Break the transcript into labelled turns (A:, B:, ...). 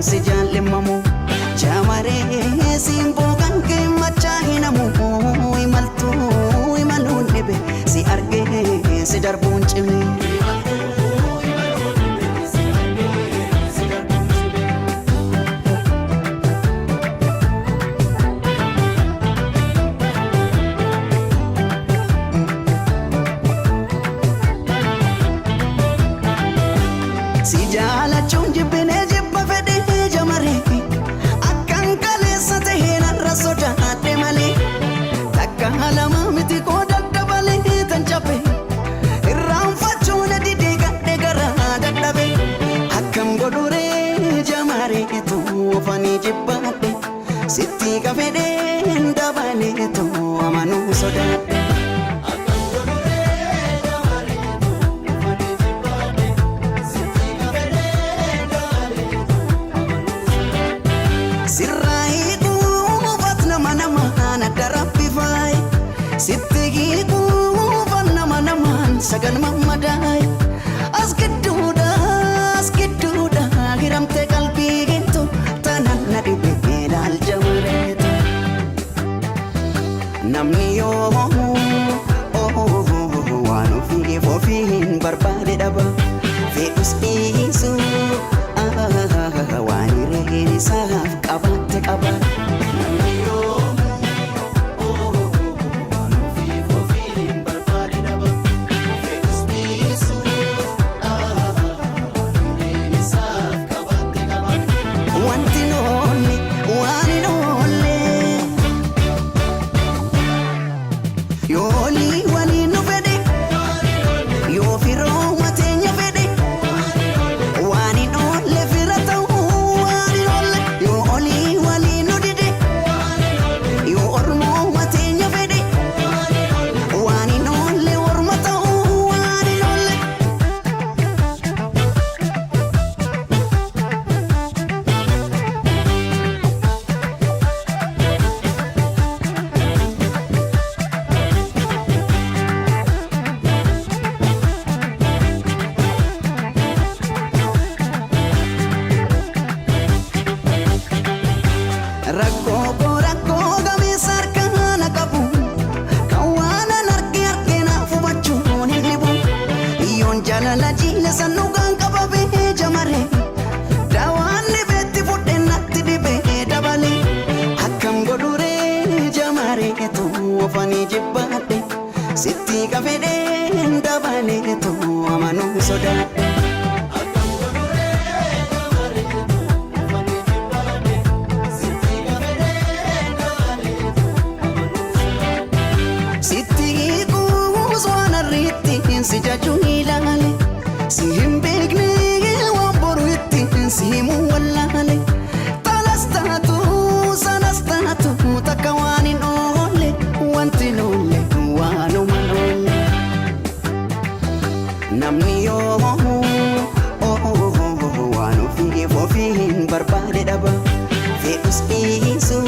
A: si jaallimamu Jamaree simboo kan kee machaa hinamu Imaltuu imaluun dhibe si argee si darbuun cime Si jaalachuun jibbinee jibba fedhee jamaree Akkan kaleessa tahee narra sodaadhe malee Takka lama miti koo daddabalee tan cabe Irraanfachuu na didee gadhee garaa dadhabe Akkam godhuree jamareetu ofanii jibbaadhe Sitti ka fedhee dabaleetu amanuu sodaadhe Sirraa'ii kuufat nama namaan adda rabbifaaye Sitti kuufat nama namaan sagal mammadaa'e As gidduudha hiramtee qalbii geettu Tanan na dhibee ilaal jamareetu Namni yoo waan ofiif ofiin barbaade dhaba Fe'us dhiisu waan hireen isaaf qabatte qaba Namni yoo waan ofiif ofiin barbaade dhaba Fe'us dhiisu waan hireen isaaf qabatte qaba Wanti noolli waan hin oolle Yoolii waliin nu fedhe Yoo firoo mateenya fedhe Waan hin oolle fira ta'uu waan hin oolle Yoo olii waliin nu dide Yoo ormoo mateenya fedhe Waan hin oolle orma ta'uu waan hin oolle Rakkoo gameessa harkaan qabu Kan waan an argee naaf hubachuun hin dhibu Yoon jaalala jiile sannuugaan qababee jamaree Daawaan dhibeetti fudhee natti dhibee dabalee Akkam godhuree jamareetu ofanii jibbaadhe Sitti ka fedhee dabaleetu amanuu sodaadhe Sitti kuuswaan arriitti si jajuu ilaale Si hin beekne waan boru itti si himuu wallaale Talas taatu sanas taatu takka waan hin oolle Wanti hin oolle waanuma hin oolle Namni yoo waan ofiif ofiin barbaade dhaba Fe'us dhiisu